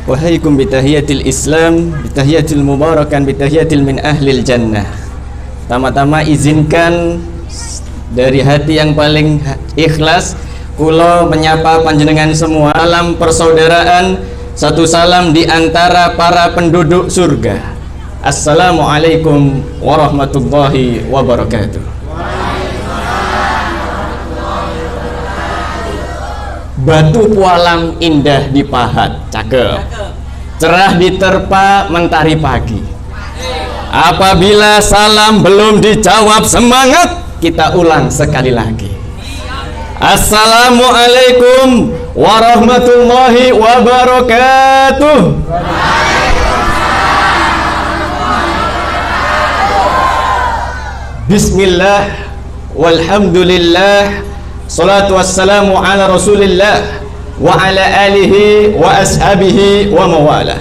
Wahaikum bitahiyatil Islam, bitahiyatil mubarakan, bitahiyatil min ahlil jannah. Tama-tama izinkan dari hati yang paling ikhlas kula menyapa panjenengan semua salam persaudaraan, satu salam di antara para penduduk surga. Assalamualaikum warahmatullahi wabarakatuh. Batu pualam indah dipahat, cakep. Cerah diterpa mentari pagi. Apabila salam belum dijawab, semangat, kita ulang sekali lagi. Assalamualaikum warahmatullahi wabarakatuh. Bismillah walhamdulillah, salatu wassalamu ala rasulillah wa ala alihi wa ashabihi wa mawalah.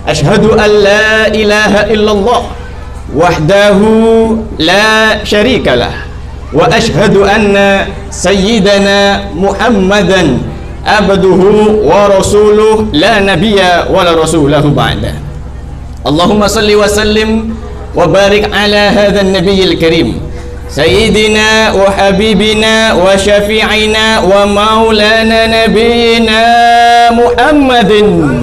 Ashhadu an la ilaha illallah wahdahu la syarikalah, wa ashhadu anna sayyidana Muhammadan abduhu wa rasuluh la nabiyya wa la rasulahu ba'da. Allahumma salli wa sallim wa barik ala hadzal nabiyil karim sayyidina wa habibina wa syafi'ina wa maulana nabiyina Muhammadin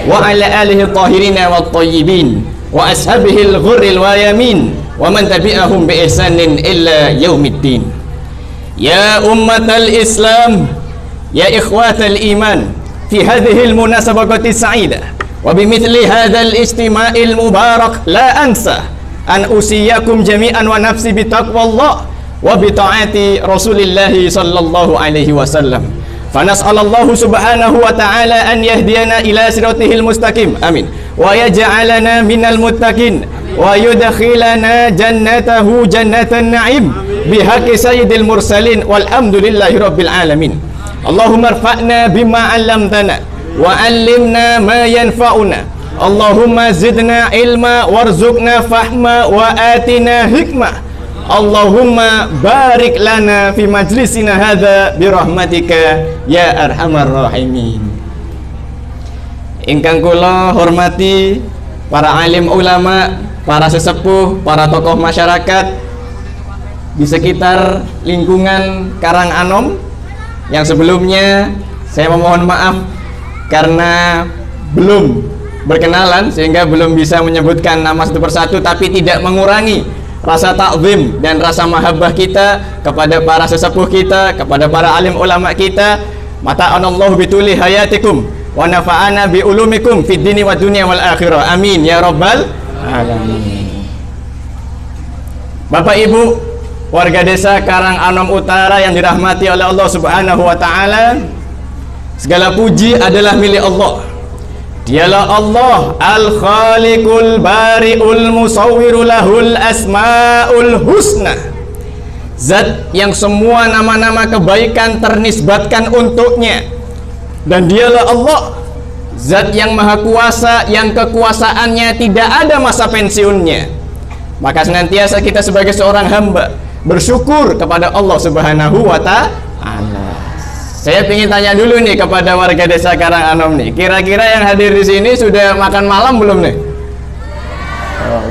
wa ala alihi tahirina wa tayyibin wa ashabihil ghurril wayamin wa man tabi'ahum bi ihsanin illa yaumiddin. Ya ummatal Islam, ya ikhwatal iman, fi hadhihi al-munasabati sa'idah wa bimithli hadzal istima'il mubarak la ansa an usiyakum jami'an wa nafsi bitaqwallah wa bita'ati rasulillahi sallallahu alaihi wasallam. Fanas'alallahu subhanahu wa ta'ala an yahdiyana ila siratihil mustaqim, amin, wa yaj'alana minal muttaqin wa yudkhilana jannatahu jannatan na'im bihaqqi sayyidil mursalin walhamdulillahi rabbil alamin. Allahumma irfa'na bima 'allamtana wa 'allimna ma yanfa'una. Allahumma zidna ilma warzuqna fahma wa atina hikmah. Allahumma barik lana fi majlisina hadza birahmatika ya arhamar rahimin. Ingkang kula hormati para alim ulama, para sesepuh, para tokoh masyarakat di sekitar lingkungan Karanganom, yang sebelumnya saya memohon maaf karena belum berkenalan sehingga belum bisa menyebutkan nama satu persatu, tapi tidak mengurangi rasa takzim dan rasa mahabbah kita kepada para sesepuh kita, kepada para alim ulama kita. Mata'anallahu bituli hayatikum wa nafa'ana bi ulumikum fid dini wa dunya wal akhirah, amin ya rabbal alamin. Bapak Ibu warga desa Karanganom Utara yang dirahmati oleh Allah Subhanahu wa taala, segala puji adalah milik Allah. Dialah Allah Al-Khaliqul Bari'ul Musawwiru lahul asma'ul husna, zat yang semua nama-nama kebaikan ternisbatkan untuknya. Dan dialah Allah, zat yang maha kuasa, yang kekuasaannya tidak ada masa pensiunnya. Maka senantiasa kita sebagai seorang hamba bersyukur kepada Allah Subhanahu wa ta'ala. Saya ingin tanya dulu nih kepada warga desa Karanganom nih, kira-kira yang hadir di sini sudah makan malam belum nih?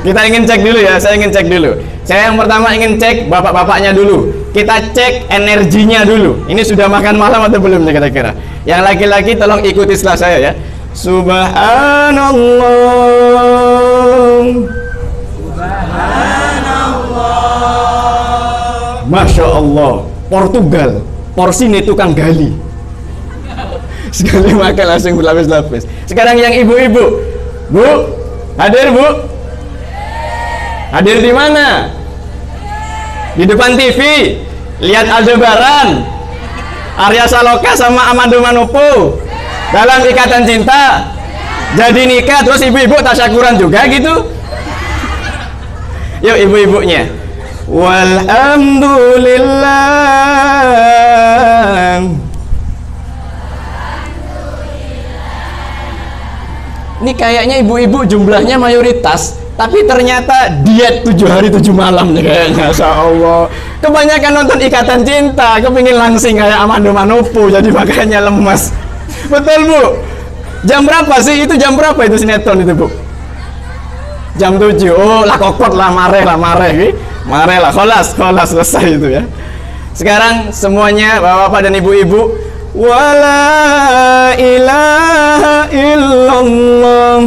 Kita ingin cek dulu ya, saya ingin cek dulu. Saya yang pertama ingin cek bapak-bapaknya dulu. Kita cek energinya dulu. Ini sudah makan malam atau belum nih kira-kira? Yang laki-laki tolong ikuti setelah saya ya. Subhanallah. Subhanallah. Masya Allah. Portugal. Porsi ini tukang gali. Sekali makan langsung berlapis-lapis. Sekarang yang ibu-ibu. Bu, hadir Bu? Hadir di mana? Di depan TV. Lihat Aldebaran, Arya Saloka sama Amanda Manopo dalam ikatan cinta. Jadi nikah terus ibu-ibu tasyakuran juga gitu. Yuk ibu-ibunya. Walhamdulillah. Ini kayaknya ibu-ibu jumlahnya mayoritas, tapi ternyata diet 7 hari 7 malam nih kayaknya. Masya Allah. Kebanyakan nonton ikatan cinta, kepingin langsing kayak Amanda Manopo, jadi makanya lemas. Betul Bu. Jam berapa sih? Itu jam berapa itu sinetron itu Bu? Jam 7. Oh lah kokot lah, mareh lah. Kholas selesai itu ya. Sekarang semuanya bapak-bapak dan ibu-ibu, wala ilaha illallah,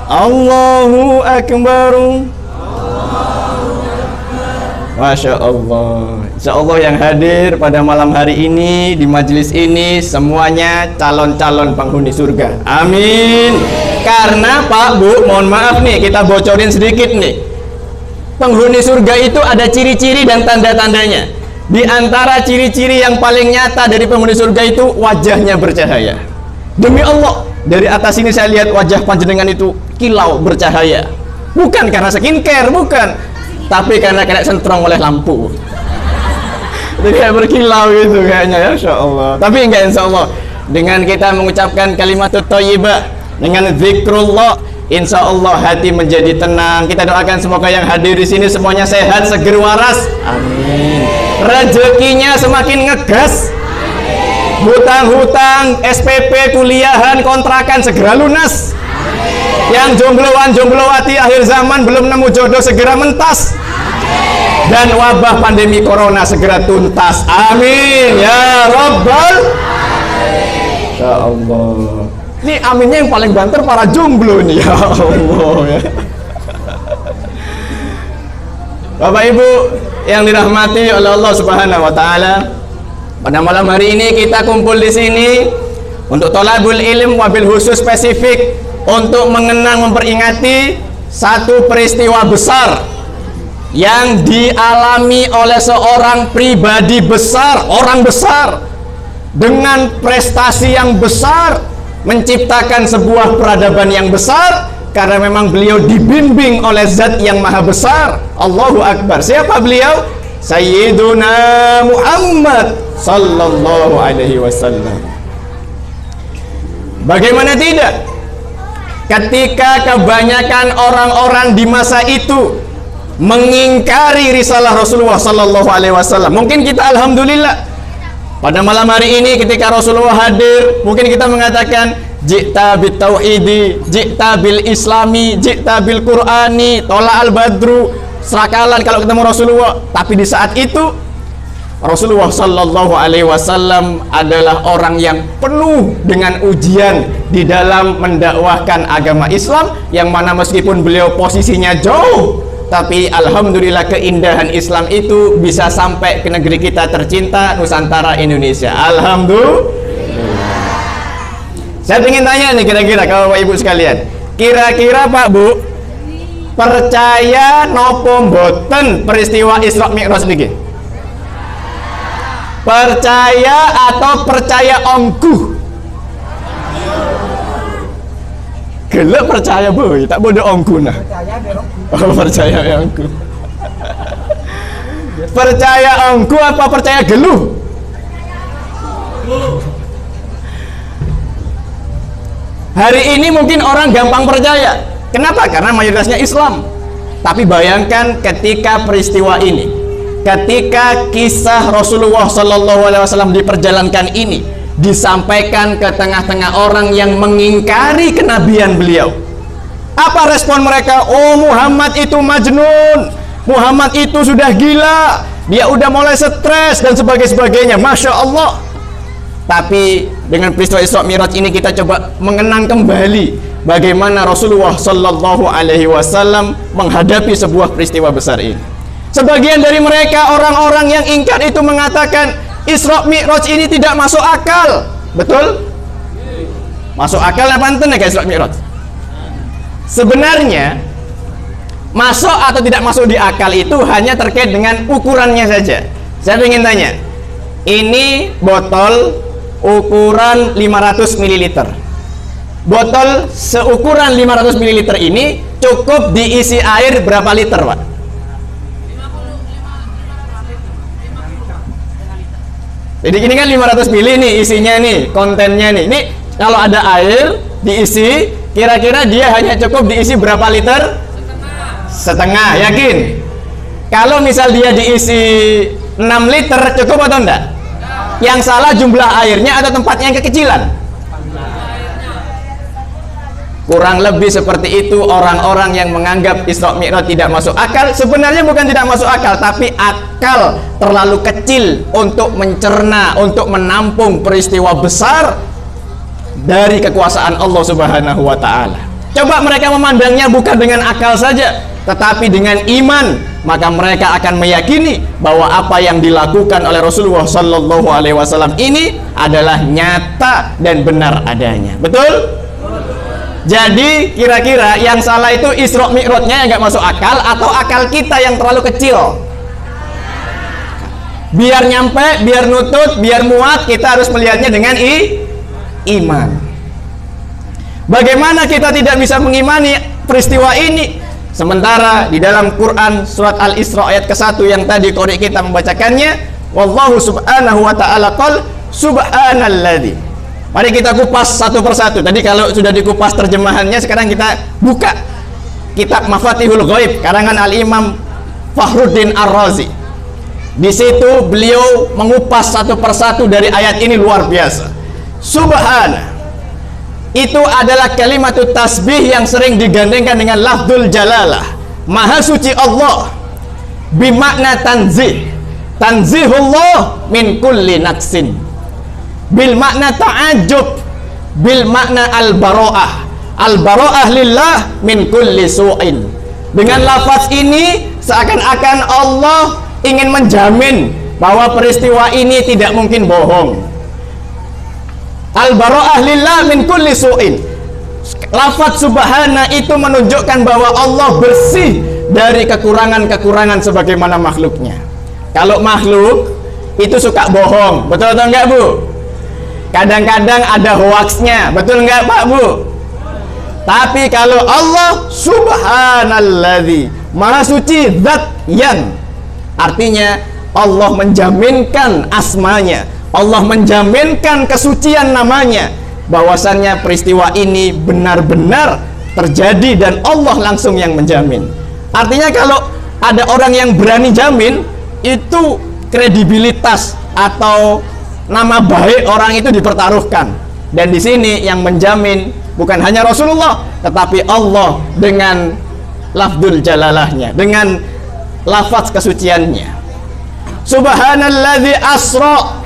Allahu Akbar. Masya Allah. Insya Allah yang hadir pada malam hari ini di majelis ini semuanya calon-calon penghuni surga. Amin. Karena Pak Bu, mohon maaf nih, kita bocorin sedikit nih. Penghuni surga itu ada ciri-ciri dan tanda-tandanya. Di antara ciri-ciri yang paling nyata dari penghuni surga itu wajahnya bercahaya. Demi Allah, dari atas ini saya lihat wajah panjenengan itu kilau bercahaya. Bukan karena skincare, bukan, tapi karena kena sentrong oleh lampu. Jadi kayak berkilau gitu kayaknya ya, Insya Allah. Tapi enggak, Insya Allah dengan kita mengucapkan kalimat thayyibah, dengan zikrullah, Insya Allah hati menjadi tenang. Kita doakan semoga yang hadir di sini semuanya sehat, seger waras. Amin. Rezekinya semakin ngegas. Hutang-hutang, SPP, kuliahan, kontrakan segera lunas. Yang jombloan, jomblowati akhir zaman belum nemu jodoh segera mentas. Dan wabah pandemi corona segera tuntas. Amin ya Rabbal. Ya Allah. Ini aminnya yang paling banter para jomblo nih, ya Allah ya. Bapak Ibu yang dirahmati oleh Allah Subhanahu wa taala, pada malam hari ini kita kumpul di sini untuk thalabul ilm, wabil khusus spesifik untuk mengenang, memperingati satu peristiwa besar yang dialami oleh seorang pribadi besar, orang besar dengan prestasi yang besar, menciptakan sebuah peradaban yang besar karena memang beliau dibimbing oleh zat yang maha besar. Allahu Akbar. Siapa beliau? Sayyiduna Muhammad sallallahu alaihi wasallam. Bagaimana tidak, ketika kebanyakan orang-orang di masa itu mengingkari risalah Rasulullah sallallahu alaihi wasallam, mungkin kita alhamdulillah pada malam hari ini ketika Rasulullah hadir, mungkin kita mengatakan ji'ta bit tauhidi, ji'ta bil islami, ji'ta bil qur'ani, tola al badru, serakalan kalau ketemu Rasulullah. Tapi di saat itu Rasulullah sallallahu alaihi wasallam adalah orang yang penuh dengan ujian di dalam mendakwahkan agama Islam, yang mana meskipun beliau posisinya jauh, tapi alhamdulillah keindahan Islam itu bisa sampai ke negeri kita tercinta Nusantara Indonesia. Alhamdulillah. Saya ingin tanya nih kira-kira kalau Bapak Ibu sekalian, kira-kira Pak Bu percaya nopo mboten peristiwa Isra Mi'raj niki? Percaya atau percaya ongguh? Gelek percaya boy, tak bodoh ongguh nah. Oh, percaya ongguh. Percaya ongguh apa percaya geluh? Hari ini mungkin orang gampang percaya. Kenapa? Karena mayoritasnya Islam. Tapi bayangkan ketika peristiwa ini, ketika kisah Rasulullah Sallallahu Alaihi Wasallam diperjalankan ini disampaikan ke tengah-tengah orang yang mengingkari kenabian beliau, apa respon mereka? Oh, Muhammad itu majnun, Muhammad itu sudah gila, dia udah mulai stres dan sebagainya. Masya Allah. Tapi dengan peristiwa Isra Mi'raj ini kita coba mengenang kembali bagaimana Rasulullah Sallallahu Alaihi Wasallam menghadapi sebuah peristiwa besar ini. Sebagian dari mereka, orang-orang yang ingkar itu mengatakan Isra Mi'raj ini tidak masuk akal. Betul? Masuk akal apa enten ya Isra Mi'raj? Sebenarnya masuk atau tidak masuk di akal itu hanya terkait dengan ukurannya saja. Saya ingin tanya, ini botol ukuran 500 ml. Botol seukuran 500 ml ini cukup diisi air berapa liter, Pak? Jadi ini kan 500 ml nih isinya nih, kontennya nih. Ini kalau ada air diisi, kira-kira dia hanya cukup diisi berapa liter? Setengah, yakin? Kalau misal dia diisi 6 liter cukup atau enggak? Yang salah jumlah airnya atau tempatnya yang kekecilan? Kurang lebih seperti itu orang-orang yang menganggap Isra Mi'raj tidak masuk akal. Sebenarnya bukan tidak masuk akal, tapi akal terlalu kecil untuk mencerna, untuk menampung peristiwa besar dari kekuasaan Allah Subhanahu wa Ta'ala. Coba mereka memandangnya bukan dengan akal saja, tetapi dengan iman, maka mereka akan meyakini bahwa apa yang dilakukan oleh Rasulullah Sallallahu Alaihi Wasallam ini adalah nyata dan benar adanya. Betul? Jadi kira-kira yang salah itu Isra Mi'rajnya yang nggak masuk akal, atau akal kita yang terlalu kecil? Biar nyampe, biar nutut, biar muat, kita harus melihatnya dengan iman. Bagaimana kita tidak bisa mengimani peristiwa ini? Sementara di dalam Quran surat Al-Isra ayat ke-1 yang tadi qori kita membacakannya, wallahu subhanahu wa ta'ala qol subhanalladzi. Mari kita kupas satu persatu. Tadi kalau sudah dikupas terjemahannya, sekarang kita buka kitab Mafatihul Ghaib karangan Al-Imam Fakhruddin Ar-Razi. Di situ beliau mengupas satu persatu dari ayat ini, luar biasa. Subhana itu adalah kalimat tasbih yang sering digandengkan dengan lafzul jalalah. Maha suci Allah, bimakna tanzih. Tanzihullah min kulli naqsin, bil makna ta'ajub, bil makna al-bara'ah. Al-bara'ah lillah min kulli su'in. Dengan lafaz ini seakan-akan Allah ingin menjamin bahwa peristiwa ini tidak mungkin bohong. Al-bara'ah lillah min kulli su'in. Lafaz subhana itu menunjukkan bahwa Allah bersih dari kekurangan-kekurangan sebagaimana makhluknya. Kalau makhluk itu suka bohong, betul atau enggak, Bu? Kadang-kadang ada hoaxnya, betul enggak, Pak, Bu? Tapi kalau Allah subhanalladzi, maha suci zat yang, artinya Allah menjaminkan asmanya, Allah menjaminkan kesucian namanya, bahwasannya peristiwa ini benar-benar terjadi dan Allah langsung yang menjamin. Artinya kalau ada orang yang berani jamin, itu kredibilitas atau nama baik orang itu dipertaruhkan. Dan di sini yang menjamin bukan hanya Rasulullah, tetapi Allah dengan lafzul jalalahnya, dengan lafaz kesuciannya. Subhanalladzi asra,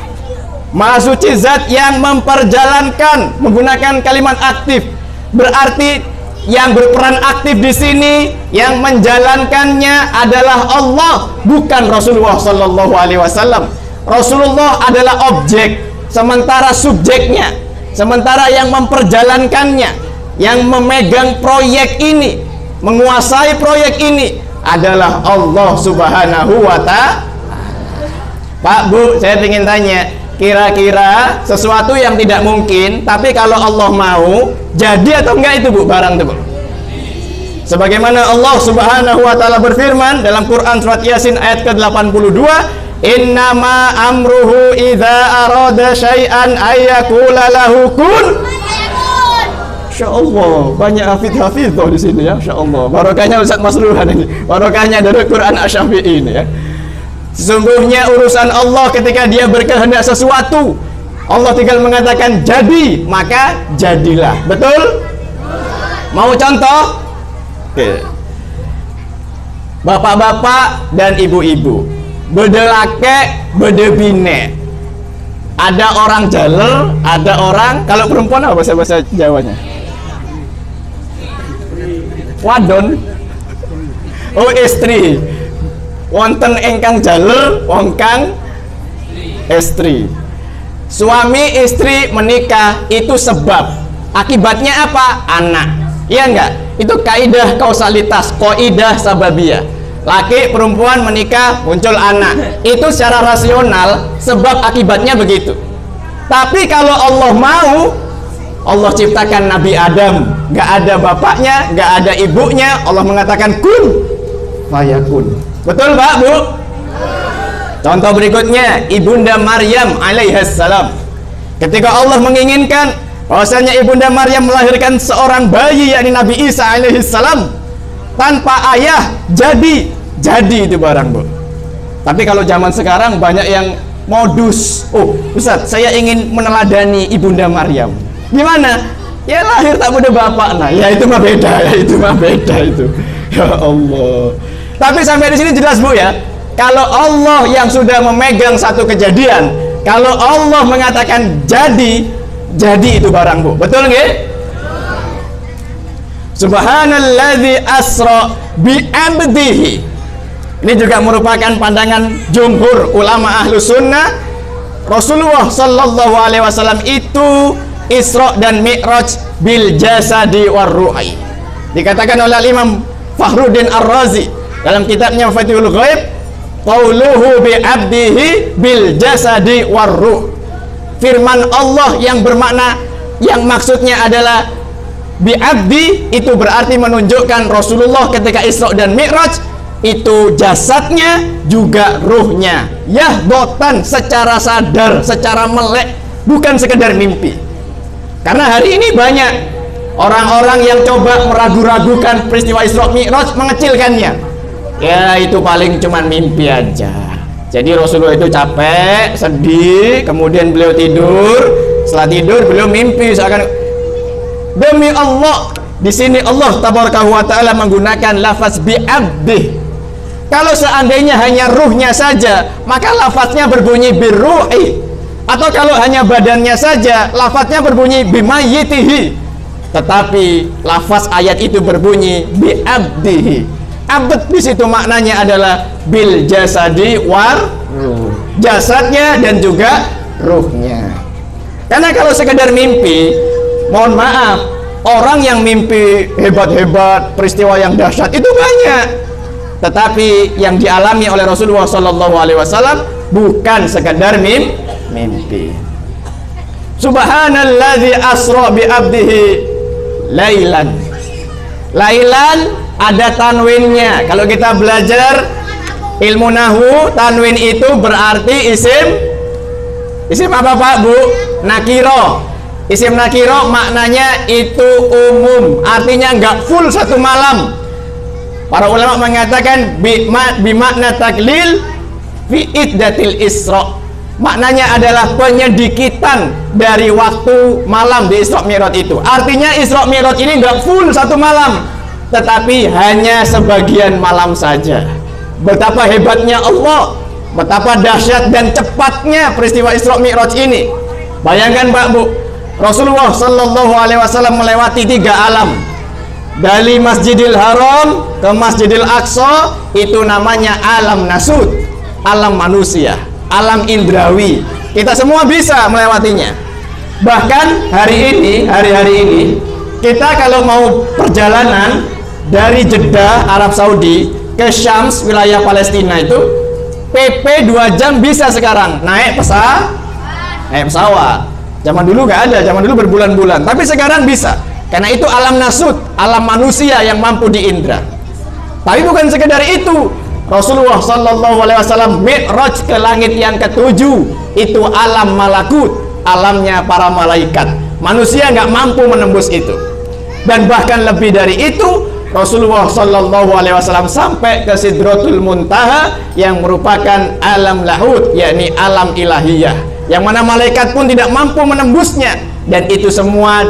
maha suci zat yang memperjalankan, menggunakan kalimat aktif. Berarti yang berperan aktif di sini, yang menjalankannya adalah Allah, bukan Rasulullah Sallallahu Alaihi Wasallam. Rasulullah adalah objek, sementara subjeknya, sementara yang memperjalankannya, yang memegang proyek ini, menguasai proyek ini adalah Allah Subhanahu wa Ta'ala. Pak, Bu, saya ingin tanya, kira-kira sesuatu yang tidak mungkin, tapi kalau Allah mau, jadi atau enggak itu, Bu, barang itu, Bu? Sebagaimana Allah Subhanahu wa Ta'ala berfirman dalam Quran surat Yasin ayat ke-82, innama amruhu idza arada syai'an ayyakula lahu kun. Insyaallah banyak hafidh-hafidh di sini ya, insyaallah. Barokahnya Ustaz Masruhan ini, barokahnya dari Quran Asy-Syafi'i ini ya. Sesungguhnya urusan Allah ketika dia berkehendak sesuatu, Allah tinggal mengatakan jadi, maka jadilah. Betul? Mau contoh? Oke. Bapak-bapak dan ibu-ibu, bede lake, bede bine. Ada orang jaler, ada orang, kalau perempuan apa bahasa Jawanya? Wadon. Oh, istri. Wonten ingkang jaler, wongkang istri. Suami istri menikah itu sebab, akibatnya apa? Anak. Iya enggak? Itu kaidah kausalitas, kaidah sababiyah. Laki perempuan menikah muncul anak, itu secara rasional sebab akibatnya begitu. Tapi kalau Allah mau, Allah ciptakan Nabi Adam, nggak ada bapaknya, nggak ada ibunya, Allah mengatakan kun fayakun. Betul, Pak, Bu? Contoh berikutnya, Ibunda Maryam alaihissalam. Ketika Allah menginginkan bahwasanya Ibunda Maryam melahirkan seorang bayi, yakni Nabi Isa alaihissalam, tanpa ayah, jadi itu barang, Bu. Tapi kalau zaman sekarang banyak yang modus. Oh, Ustaz, saya ingin meneladani Ibunda Maryam. Gimana? Ya lahir tak muda bapak. Nah, ya itu mah beda, ya itu mah beda itu. Ya Allah. Tapi sampai di sini jelas, Bu, ya. Kalau Allah yang sudah memegang satu kejadian, kalau Allah mengatakan jadi itu barang, Bu. Betul nggak? Subhanalladzi asra bi abdihi. Ini juga merupakan pandangan jumhur ulama ahlu sunnah. Rasulullah sallallahu alaihi wasallam itu Isra dan Mi'raj bil jasadi war ruhi. Dikatakan oleh Imam Fakhruddin Ar-Razi dalam kitabnya Fathul Ghaib, qauluhu bi abdihi bil jasadi war ruh. Firman Allah yang bermakna, yang maksudnya adalah bi abdi, itu berarti menunjukkan Rasulullah ketika Isra dan Mi'raj itu jasadnya juga ruhnya yahdotan, secara sadar, secara melek, bukan sekedar mimpi. Karena hari ini banyak orang-orang yang coba meragu-ragukan peristiwa Isra Mi'raj, mengecilkannya. Ya itu paling cuman mimpi aja. Jadi Rasulullah itu capek, sedih, kemudian beliau tidur. Setelah tidur beliau mimpi seakan, demi Allah, di sini Allah tabaraka wa taala menggunakan lafaz bi abdi. Kalau seandainya hanya ruhnya saja, maka lafaznya berbunyi birruhi. Atau kalau hanya badannya saja, lafaznya berbunyi bimayyitihi. Tetapi lafaz ayat itu berbunyi bi abdihi. Abd di situ maknanya adalah bil jasadi war ruh. Jasadnya dan juga ruhnya. Karena kalau sekedar mimpi, mohon maaf, orang yang mimpi hebat-hebat, peristiwa yang dahsyat itu banyak. Tetapi yang dialami oleh Rasulullah Sallallahu Alaihi Wasallam bukan sekadar mimpi. Subhanalladzi asra bi abdihi lailan. Lailan ada tanwinnya. Kalau kita belajar ilmu nahwu, tanwin itu berarti isim apa Pak Bu? Nakiro. Isim nakiro maknanya itu umum, artinya nggak full satu malam. Para ulama mengatakan bimakna taklil fi iddatil isra. Maknanya adalah penyedikitan dari waktu malam di Isra Mi'raj itu. Artinya Isra Mi'raj ini enggak full satu malam, tetapi hanya sebagian malam saja. Betapa hebatnya Allah, betapa dahsyat dan cepatnya peristiwa Isra Mi'raj ini. Bayangkan Pak Bu, Rasulullah Sallallahu Alaihi Wasallam melewati 3 alam. Dari Masjidil Haram ke Masjidil Aqsa, itu namanya alam nasud, alam manusia, alam indrawi. Kita semua bisa melewatinya. Bahkan hari ini kita kalau mau perjalanan dari Jeddah Arab Saudi ke Syams wilayah Palestina itu PP 2 jam bisa sekarang, naik pesawat. Zaman dulu nggak ada, zaman dulu berbulan-bulan, tapi sekarang bisa. Karena itu alam nasud, alam manusia yang mampu diindra. Tapi bukan sekedar itu, Rasulullah Sallallahu Alaihi Wasallam Mi'raj ke langit yang ke-7, itu alam malakut, alamnya para malaikat. Manusia nggak mampu menembus itu. Dan bahkan lebih dari itu, Rasulullah Sallallahu Alaihi Wasallam sampai ke Sidratul Muntaha yang merupakan alam lahut, yakni alam ilahiyah, yang mana malaikat pun tidak mampu menembusnya. Dan itu semua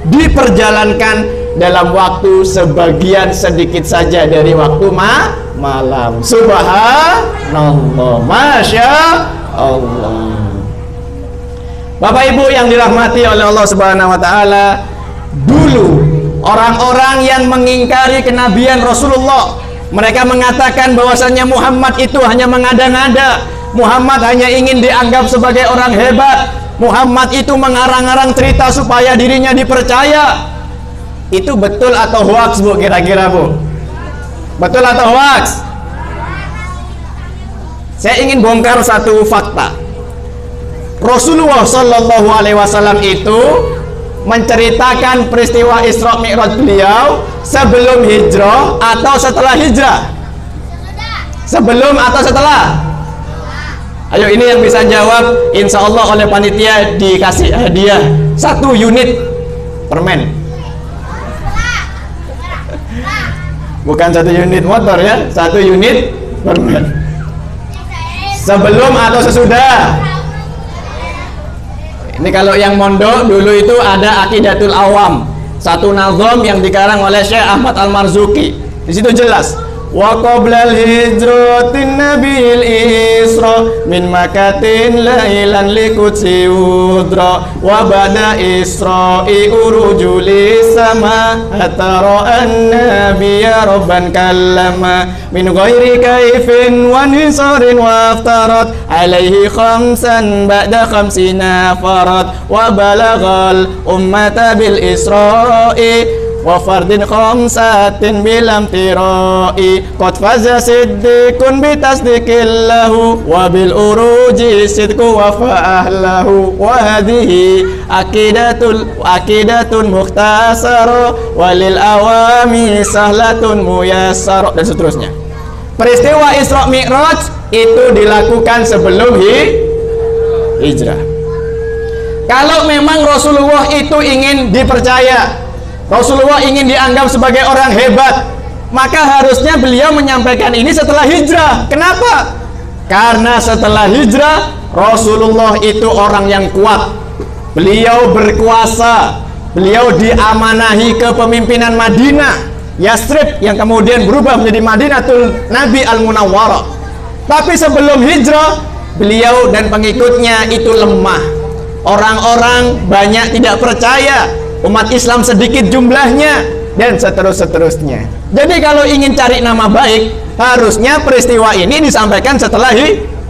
diperjalankan dalam waktu sebagian sedikit saja dari waktu malam. Subhanallah, Masya Allah. Bapak Ibu yang dirahmati oleh Allah Subhanahu Wa Taala, dulu orang-orang yang mengingkari kenabian Rasulullah, mereka mengatakan bahwasannya Muhammad itu hanya mengada-ngada, Muhammad hanya ingin dianggap sebagai orang hebat, Muhammad itu mengarang-arang cerita supaya dirinya dipercaya. Itu betul atau hoax Bu, kira-kira Bu? Betul atau hoax? Saya ingin bongkar satu fakta. Rasulullah Sallallahu Alaihi Wasallam itu menceritakan peristiwa Isra Mi'raj beliau sebelum hijrah atau setelah hijrah? Sebelum atau setelah? Ayo, ini yang bisa jawab, insya Allah oleh panitia dikasih hadiah 1 unit permen. Bukan 1 unit motor ya, 1 unit permen. Sebelum atau sesudah? Ini kalau yang mondok dulu itu ada Aqidatul Awam, satu nazom yang dikarang oleh Syekh Ahmad Al-Marzuki. Di situ jelas, wa qoblal hijratin nabil isra min makatin lailan likutsi udra wa ba'da isra'i urujuli sama atara an-nabiyya rabban kallama min ghairi kaifin wa nisarin wa aftarat alaihi khamsan ba'da khamsina farat wa balagal ummata bil isra'i wa fardin khamsatin bilam tirai qad faza siddiqun bitasdiqil lahu wa bil uruji sidqu wa fa'ahlahu wa hadhihi aqidatun mukhtasara walil awami sahlatun muyassara, dan seterusnya. Peristiwa Isra Mi'raj itu dilakukan sebelum hijrah. Kalau memang Rasulullah itu ingin dipercaya, Rasulullah ingin dianggap sebagai orang hebat, maka harusnya beliau menyampaikan ini setelah hijrah. Kenapa? Karena setelah hijrah Rasulullah itu orang yang kuat. Beliau berkuasa, beliau diamanahi kepemimpinan Madinah Yathrib yang kemudian berubah menjadi Madinatul Nabi Al-Munawwarah. Tapi sebelum hijrah, beliau dan pengikutnya itu lemah. Orang-orang banyak tidak percaya, umat Islam sedikit jumlahnya, dan seterusnya. Jadi kalau ingin cari nama baik, harusnya peristiwa ini disampaikan setelah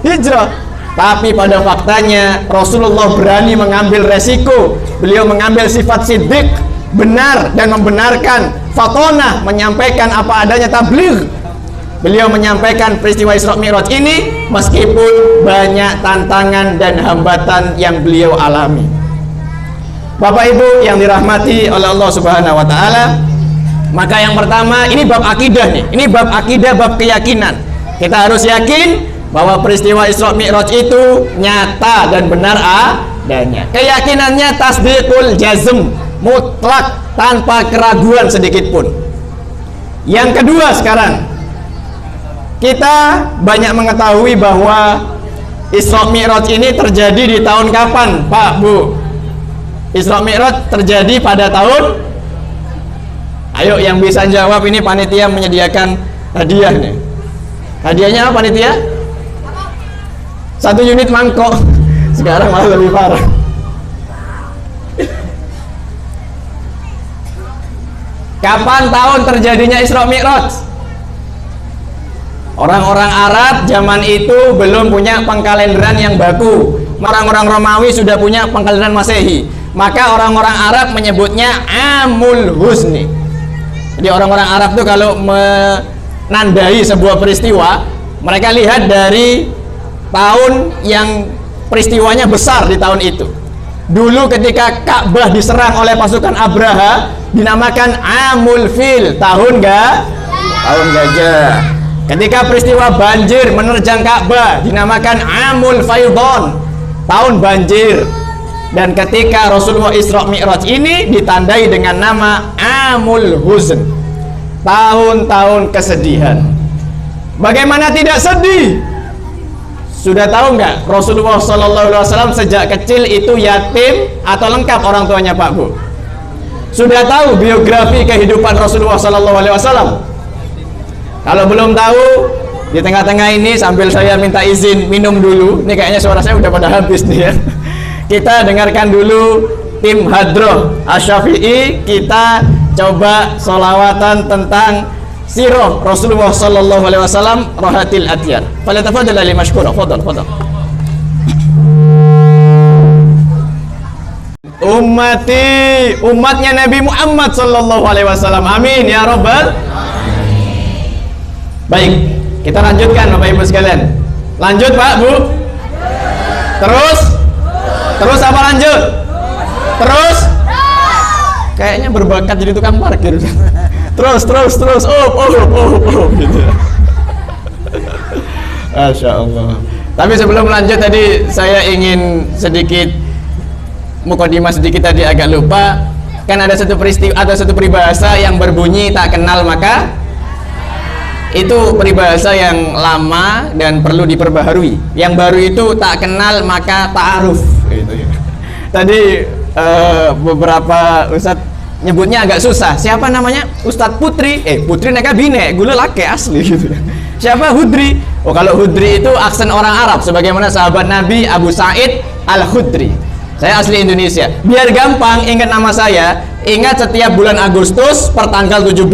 hijrah. Tapi pada faktanya Rasulullah berani mengambil resiko. Beliau mengambil sifat siddiq, benar dan membenarkan, fatonah, menyampaikan apa adanya, tabligh. Beliau menyampaikan peristiwa Isra Mi'raj ini meskipun banyak tantangan dan hambatan yang beliau alami. Bapak Ibu yang dirahmati oleh Allah Subhanahu wa taala, maka yang pertama ini bab akidah nih. Ini bab akidah, bab keyakinan. Kita harus yakin bahwa peristiwa Isra Mi'raj itu nyata dan benar adanya. Keyakinannya tasdiqul jazm, mutlak tanpa keraguan sedikit pun. Yang kedua, sekarang kita banyak mengetahui bahwa Isra Mi'raj ini terjadi di tahun kapan, Pak, Bu? Isra Mi'raj terjadi pada tahun, ayo yang bisa jawab, ini panitia menyediakan hadiah nih. Hadiahnya apa panitia? 1 unit mangkok. Sekarang malah lebih parah. Kapan tahun terjadinya Isra Mi'raj? Orang-orang Arab zaman itu belum punya pengkalenderan yang baku. Orang-orang Romawi sudah punya pengkalenderan Masehi. Maka orang-orang Arab menyebutnya Amul Huzni. Jadi orang-orang Arab tuh kalau menandai sebuah peristiwa, mereka lihat dari tahun yang peristiwanya besar di tahun itu. Dulu ketika Ka'bah diserang oleh pasukan Abraha, dinamakan Amul Fil, tahun gajah. Ketika peristiwa banjir menerjang Ka'bah, dinamakan Amul Faidon, tahun banjir. Dan ketika Rasulullah Isra Mi'raj ini ditandai dengan nama Amul Huzn, tahun-tahun kesedihan. Bagaimana tidak sedih? Sudah tahu nggak Rasulullah SAW sejak kecil itu yatim atau lengkap orang tuanya, Pak, Bu? Sudah tahu biografi kehidupan Rasulullah SAW? Kalau belum tahu, di tengah-tengah ini sambil saya minta izin minum dulu. Ini kayaknya suara saya udah pada habis nih ya. Kita dengarkan dulu tim Hadroh Asy-Syafi'i. Kita coba sholawatan tentang sirah Rasulullah sallallahu alaihi wasallam, rohatil atyar. Falyatafadhal li mashkura. Fadhal. Ummati, umatnya Nabi Muhammad sallallahu alaihi wasallam. Amin ya rabbal. Baik, kita lanjutkan Bapak Ibu sekalian. Lanjut, Pak, Bu. Terus apa lanjut? Terus? Kayaknya berbakat jadi tukang parkir. Terus. Gitu. Masya Allah. Tapi sebelum lanjut tadi saya ingin sedikit mukadimah sedikit tadi, agak lupa. Kan ada satu peristiwa, ada satu peribahasa yang berbunyi tak kenal maka Itu peribahasa yang lama dan perlu diperbaharui. Yang baru itu tak kenal maka ta'aruf. Gitu ya. Tadi beberapa ustadz nyebutnya agak susah. Siapa namanya? Ustadz Putri. Putri neka bine, gula laki asli gitu. Siapa? Hudri. Oh, kalau Hudri itu aksen orang Arab, sebagaimana sahabat Nabi Abu Sa'id Al-Khudri. Saya asli Indonesia. Biar gampang ingat nama saya, ingat setiap bulan Agustus per tanggal 17.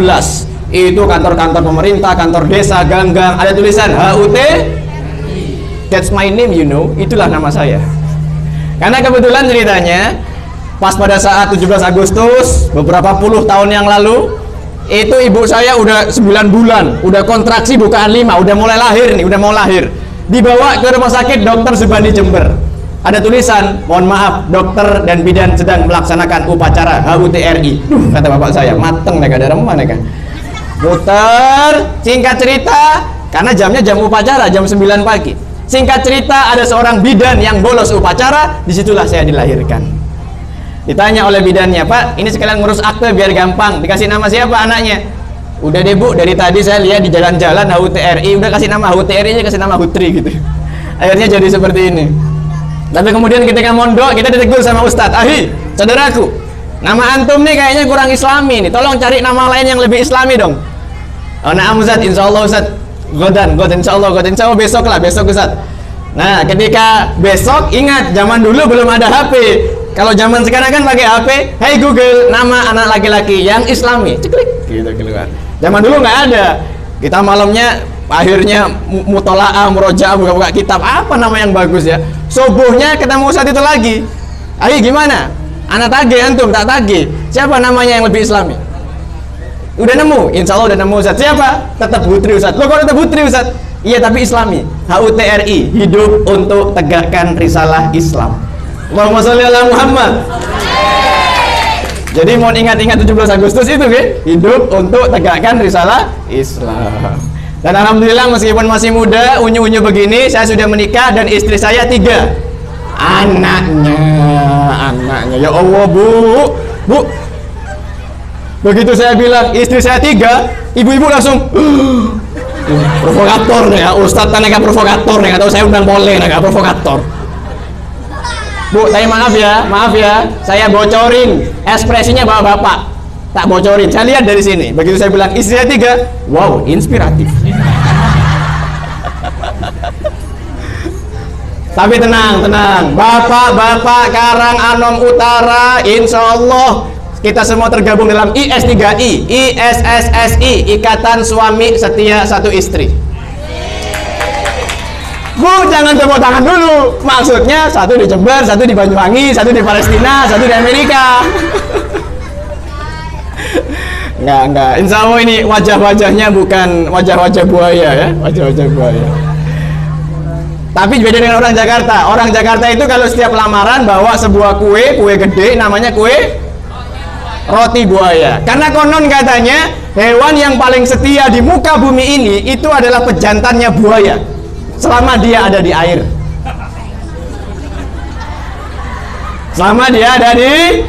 Itu kantor-kantor pemerintah, kantor desa, gang-gang, ada tulisan HUT. That's my name, you know. Itulah nama saya. Karena kebetulan ceritanya pas pada saat 17 Agustus beberapa puluh tahun yang lalu, itu ibu saya udah 9 bulan, udah kontraksi bukaan 5, udah mulai lahir nih, udah mau lahir. Dibawa ke rumah sakit Dr. Subandi Jember. Ada tulisan, mohon maaf, dokter dan bidan sedang melaksanakan upacara HUTRI. Kata bapak saya, mateng nih, ada remah nih kan. Muter, singkat cerita, karena jamnya jam upacara, jam 9 pagi. Singkat cerita, ada seorang bidan yang bolos upacara, disitulah saya dilahirkan. Ditanya oleh bidannya, Pak, ini sekalian ngurus akte biar gampang, dikasih nama siapa anaknya? Udah deh Bu, dari tadi saya lihat di jalan-jalan HUTRI, udah kasih nama HUTRI aja, kasih nama Hutri gitu. Akhirnya jadi seperti ini. Tapi kemudian ketika mondok, kita ditegur sama Ustadz, Ahi, saudaraku, nama antum nih kayaknya kurang islami nih, tolong cari nama lain yang lebih islami dong. Oh, nah Ustaz, insya Allah Ustaz, godan, insya Allah besok lah, besok Ustaz. Nah, ketika besok, ingat, zaman dulu belum ada HP. Kalau zaman sekarang kan pakai HP. Hey Google, nama anak laki-laki yang islami, ceklik, gitu keluar. Zaman dulu nggak ada. Kita malamnya, akhirnya mutola'ah, murojaah, buka-buka kitab, apa nama yang bagus ya. Subuhnya ketemu Ustaz itu lagi. Ayo gimana? Anak tagih antum, tak tagih. Siapa namanya yang lebih islami? Udah nemu, insya Allah udah nemu Ustaz. Siapa? Tetap Hutri Ustaz. Lo kok tetap Hutri Ustaz? Iya tapi islami. HUTRI, hidup untuk tegakkan risalah Islam. Allahumma sholli ala Muhammad. Jadi mau ingat-ingat 17 Agustus itu kan? Hidup untuk tegakkan risalah Islam. Dan alhamdulillah meskipun masih muda, unyu-unyu begini, saya sudah menikah dan istri saya 3 anaknya. Ya Allah Bu. Begitu saya bilang istri saya 3, ibu-ibu langsung provokator nih ya, Ustadz tanah provokator nih, atau saya undang boleh nih provokator. Bu, tapi maaf ya, saya bocorin ekspresinya bapak-bapak, tak bocorin. Saya lihat dari sini. Begitu saya bilang istri saya 3, wow, inspiratif. Tapi tenang, bapak-bapak Karang Anom Utara, insya Allah kita semua tergabung dalam IS3I, ISSSI, Ikatan Suami Setia Satu Istri. Bu, jangan tepuk tangan dulu. Maksudnya satu di Jember, satu di Banyuwangi, satu di Palestina, satu di Amerika. Enggak. Insya Allah ini wajah-wajahnya bukan wajah-wajah buaya ya, wajah-wajah buaya. Tapi beda dengan orang Jakarta. Orang Jakarta itu kalau setiap lamaran bawa sebuah kue gede, namanya kue roti buaya. Karena konon katanya hewan yang paling setia di muka bumi ini itu adalah pejantannya buaya selama dia ada di air. Selama dia ada di,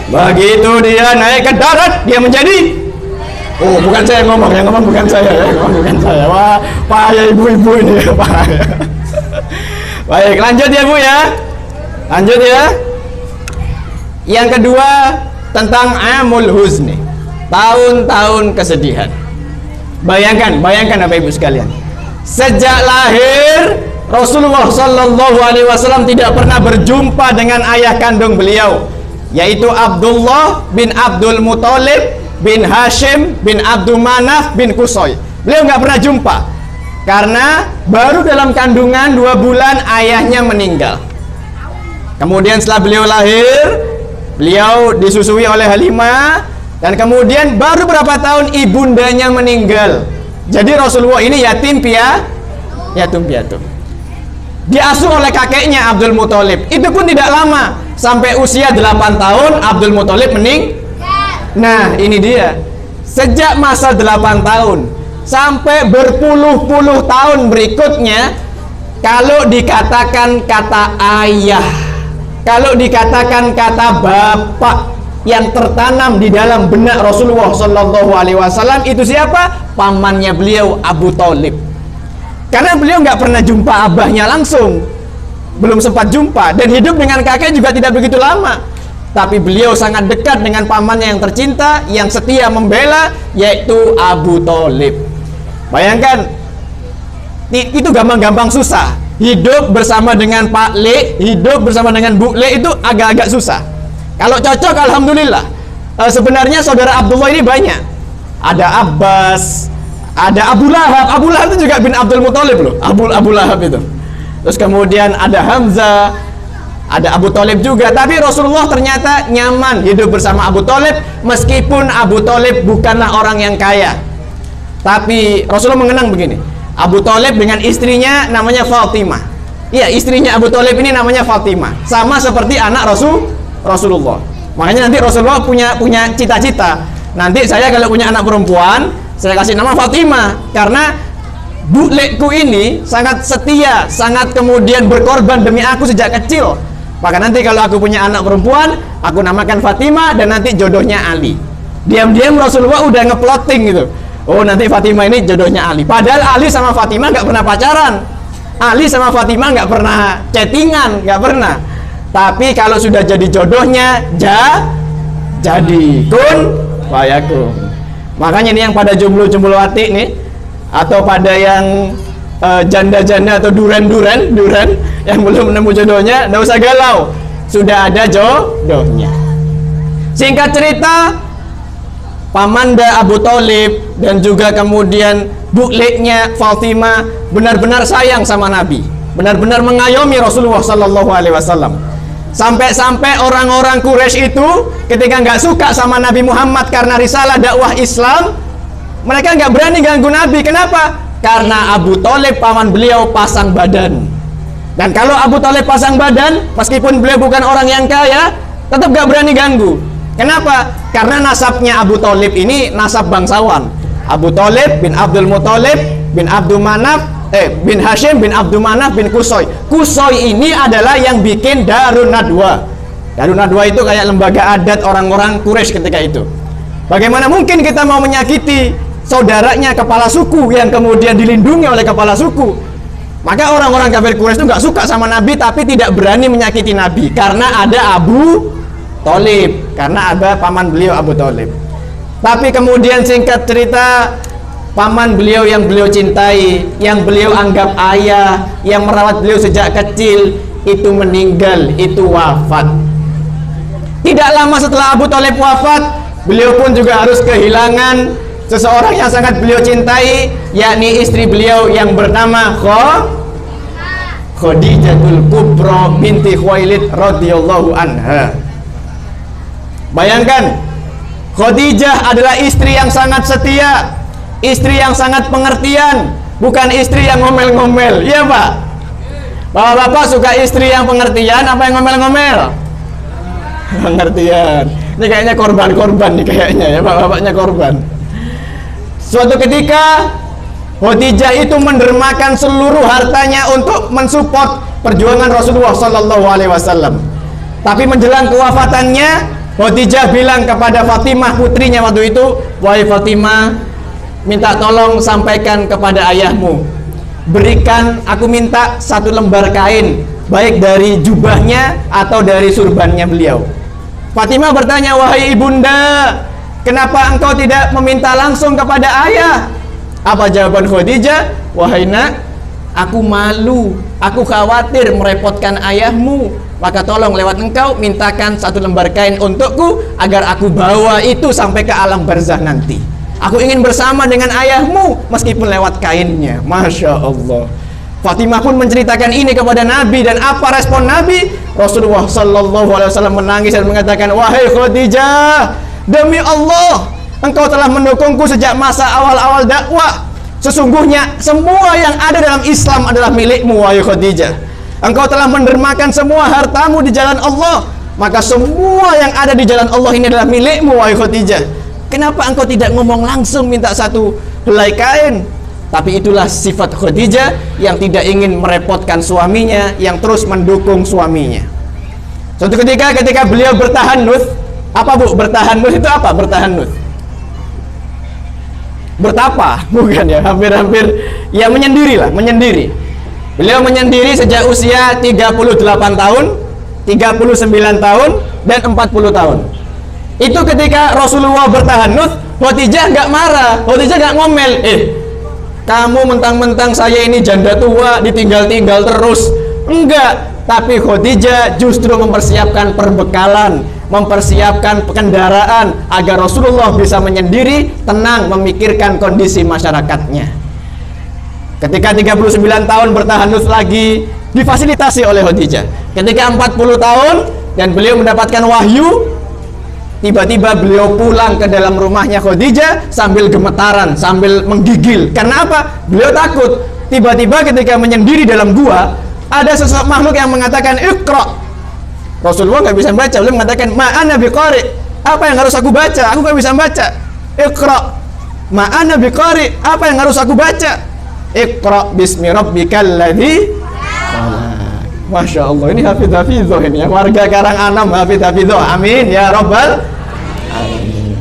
begitu dia naik ke darat, dia menjadi, oh bukan saya ngomong, yang ngomong bukan saya ya, bukan saya. Wah, payah ibu-ibu ini, payah. Baik, lanjut ya Bu ya. Lanjut ya. Yang kedua tentang Amul Huzni, tahun-tahun kesedihan. Bayangkan Bapak Ibu sekalian, sejak lahir Rasulullah Shallallahu Alaihi Wasallam tidak pernah berjumpa dengan ayah kandung beliau, yaitu Abdullah bin Abdul Muthalib bin Hashim bin Abdul Manaf bin Qusay. Beliau nggak pernah jumpa karena baru dalam kandungan 2 bulan ayahnya meninggal. Kemudian setelah beliau lahir, beliau disusui oleh Halimah, dan kemudian baru berapa tahun ibundanya meninggal. Jadi Rasulullah ini yatim piatu. Diasuh oleh kakeknya Abdul Muthalib. Itu pun tidak lama, sampai usia 8 tahun Abdul Muthalib meninggal. Nah, ini dia. Sejak masa 8 tahun sampai berpuluh-puluh tahun berikutnya, kalau dikatakan kata ayah, kalau dikatakan kata bapak, yang tertanam di dalam benak Rasulullah Shallallahu Alaihi Wasallam itu siapa? Pamannya beliau, Abu Thalib. Karena beliau nggak pernah jumpa abahnya langsung, belum sempat jumpa, dan hidup dengan kakek juga tidak begitu lama. Tapi beliau sangat dekat dengan pamannya yang tercinta, yang setia membela, yaitu Abu Thalib. Bayangkan, itu gampang-gampang susah. Hidup bersama dengan Pak Le, hidup bersama dengan Bu Le itu agak-agak susah. Kalau cocok, alhamdulillah. Sebenarnya saudara Abdullah ini banyak. Ada Abbas, ada Abu Lahab. Abu Lahab itu juga bin Abdul Muthalib loh. Abu Lahab itu. Terus kemudian ada Hamzah, ada Abu Thalib juga. Tapi Rasulullah ternyata nyaman hidup bersama Abu Thalib, meskipun Abu Thalib bukanlah orang yang kaya. Tapi Rasulullah mengenang begini, Abu Thalib dengan istrinya namanya Fatimah. Iya, istrinya Abu Thalib ini namanya Fatimah. Sama seperti anak Rasulullah. Makanya nanti Rasulullah punya cita-cita. Nanti saya kalau punya anak perempuan, saya kasih nama Fatimah, karena buleku ini sangat setia, sangat kemudian berkorban demi aku sejak kecil. Maka nanti kalau aku punya anak perempuan, aku namakan Fatimah, dan nanti jodohnya Ali. Diam-diam Rasulullah udah ngeplotting gitu. Oh, nanti Fatimah ini jodohnya Ali. Padahal Ali sama Fatimah nggak pernah pacaran. Ali sama Fatimah nggak pernah chattingan, nggak pernah. Tapi kalau sudah jadi jodohnya, jadi kun fayakun. Makanya ini yang pada jomblo-jomblowati nih, atau pada yang janda-janda atau duren yang belum menemu jodohnya, nggak usah galau, sudah ada jodohnya. Singkat cerita, pamanda Abu Thalib dan juga kemudian bukliknya Fatimah benar-benar sayang sama Nabi, benar-benar mengayomi Rasulullah Sallallahu Alaihi Wasallam. Sampai-sampai orang-orang Quraisy itu ketika nggak suka sama Nabi Muhammad karena risalah dakwah Islam, mereka nggak berani ganggu Nabi. Kenapa? Karena Abu Thalib paman beliau pasang badan. Dan kalau Abu Thalib pasang badan, meskipun beliau bukan orang yang kaya, tetap nggak berani ganggu. Kenapa? Karena nasabnya Abu Thalib ini nasab bangsawan. Abu Thalib bin Abdul Muthalib bin Abdul Manaf bin Hashim bin Abdul Manaf bin Qusay. Qusay ini adalah yang bikin Darun Nadwa. Darun Nadwa itu kayak lembaga adat orang-orang Quraisy ketika itu. Bagaimana mungkin kita mau menyakiti saudaranya kepala suku yang kemudian dilindungi oleh kepala suku? Maka orang-orang kafir Quraisy itu nggak suka sama Nabi, tapi tidak berani menyakiti Nabi karena ada Abu Thalib, karena ada paman beliau Abu Thalib. Tapi kemudian singkat cerita, paman beliau yang beliau cintai, yang beliau anggap ayah, yang merawat beliau sejak kecil, itu meninggal, itu wafat. Tidak lama setelah Abu Thalib wafat, beliau pun juga harus kehilangan seseorang yang sangat beliau cintai, yakni istri beliau yang bernama Khadijatul Kubra binti Khuwailid radhiyallahu anha. Bayangkan, Khadijah adalah istri yang sangat setia, istri yang sangat pengertian, bukan istri yang ngomel-ngomel. Iya Pak? Bapak-bapak suka istri yang pengertian apa yang ngomel-ngomel? Pengertian. Ini kayaknya korban-korban nih kayaknya ya, bapak-bapaknya korban. Suatu ketika Khadijah itu mendermakan seluruh hartanya untuk mensupport perjuangan Rasulullah Sallallahu Alaihi Wasallam. Tapi menjelang kewafatannya, Khadijah bilang kepada Fatimah putrinya waktu itu, "Wahai Fatimah, minta tolong sampaikan kepada ayahmu, berikan, aku minta satu lembar kain, baik dari jubahnya atau dari surbannya beliau." Fatimah bertanya, "Wahai ibunda, kenapa engkau tidak meminta langsung kepada ayah?" Apa jawaban Khadijah? "Wahai nak, aku malu, aku khawatir merepotkan ayahmu, maka tolong lewat engkau mintakan satu lembar kain untukku agar aku bawa itu sampai ke alam barzah nanti. Aku ingin bersama dengan ayahmu meskipun lewat kainnya." Masya Allah. Fatimah pun menceritakan ini kepada Nabi, dan apa respon Nabi? Rasulullah Sallallahu Alaihi Wasallam menangis dan mengatakan, "Wahai Khadijah, demi Allah, engkau telah mendukungku sejak masa awal-awal dakwah. Sesungguhnya semua yang ada dalam Islam adalah milikmu, wahai Khadijah. Engkau telah mendermakan semua hartamu di jalan Allah, maka semua yang ada di jalan Allah ini adalah milikmu, wahai Khadijah. Kenapa engkau tidak ngomong langsung minta satu helai kain?" Tapi itulah sifat Khadijah yang tidak ingin merepotkan suaminya, yang terus mendukung suaminya. Suatu ketika beliau bertahannuts, Apa Bu? Bertahanus itu apa? Bertahanus? Bertapa? Bukan ya, hampir-hampir ya menyendiri lah, menyendiri. Beliau menyendiri sejak usia 38 tahun, 39 tahun, dan 40 tahun. Itu ketika Rasulullah bertahanus, Khadijah nggak marah, Khadijah nggak ngomel. Kamu mentang-mentang saya ini janda tua, ditinggal-tinggal terus. Enggak, tapi Khadijah justru mempersiapkan perbekalan, mempersiapkan kendaraan agar Rasulullah bisa menyendiri, tenang memikirkan kondisi masyarakatnya. Ketika 39 tahun bertahanus lagi, difasilitasi oleh Khadijah. Ketika 40 tahun dan beliau mendapatkan wahyu, tiba-tiba beliau pulang ke dalam rumahnya Khadijah sambil gemetaran, sambil menggigil. Karena apa? Beliau takut. Tiba-tiba ketika menyendiri dalam gua, ada sosok makhluk yang mengatakan Iqra. Rasulullah nggak bisa baca, beliau mengatakan ma'ana biqari. Apa yang harus aku baca? Aku nggak bisa baca. Iqra. Ma'ana biqari. Apa yang harus aku baca? Iqra bismi rabbikal ladzi. Masya Allah, ini hafidh-hafidhoh ini ya, warga Karanganam hafidh-hafidhoh, amin ya rabbal alamin.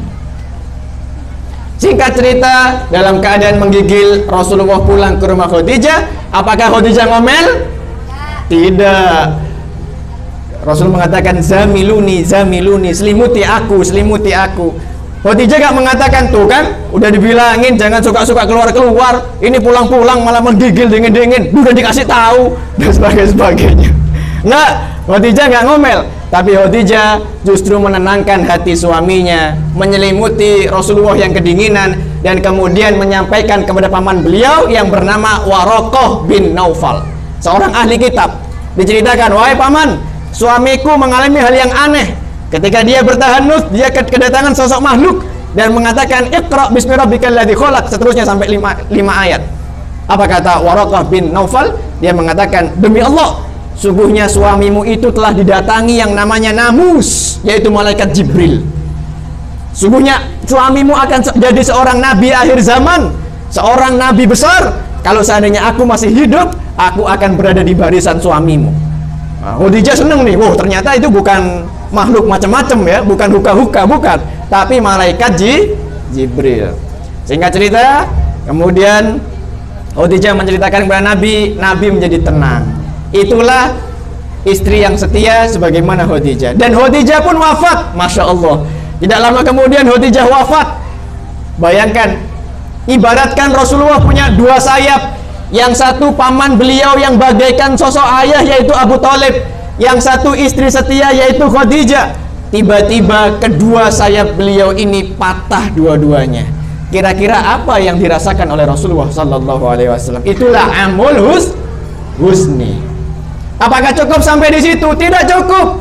Singkat cerita, dalam keadaan menggigil, Rasulullah pulang ke rumah Khadijah. Apakah Khadijah ngomel? Tidak. Rasul mengatakan zamiluni, zamiluni, selimuti aku, selimuti aku. Khadijah gak mengatakan, tuh kan udah dibilangin jangan suka-suka keluar-keluar, ini pulang-pulang malah menggigil dingin-dingin, udah dikasih tahu dan sebagainya. Nggak, Khadijah nggak ngomel, tapi Khadijah justru menenangkan hati suaminya, menyelimuti Rasulullah yang kedinginan, dan kemudian menyampaikan kepada paman beliau yang bernama Waraqah bin Naufal, seorang ahli kitab. Diceritakan, wahai paman, suamiku mengalami hal yang aneh. Ketika dia bertahanus, dia kedatangan sosok makhluk dan mengatakan Iqra bismi rabbikal ladzi khalaq, seterusnya sampai 5 ayat. Apa kata Waraqah bin Naufal? Dia mengatakan, demi Allah, sungguhnya suamimu itu telah didatangi yang namanya Namus, yaitu malaikat Jibril. Sungguhnya suamimu akan jadi seorang nabi akhir zaman, seorang nabi besar. Kalau seandainya aku masih hidup, aku akan berada di barisan suamimu. Khadijah seneng nih, ternyata itu bukan makhluk macam-macam ya, bukan huka-huka, bukan, tapi malaikat Jibril. Singkat cerita, kemudian Khadijah menceritakan kepada Nabi, Nabi menjadi tenang. Itulah istri yang setia sebagaimana Khadijah. Dan Khadijah pun wafat, Masya Allah. Tidak lama kemudian Khadijah wafat. Bayangkan, ibaratkan Rasulullah punya 2 sayap. Yang satu paman beliau yang bagaikan sosok ayah, yaitu Abu Thalib. Yang satu istri setia, yaitu Khadijah. Tiba-tiba kedua sayap beliau ini patah dua-duanya. Kira-kira apa yang dirasakan oleh Rasulullah Sallallahu Alaihi Wasallam? Itulah amul husni. Apakah cukup sampai di situ? Tidak cukup.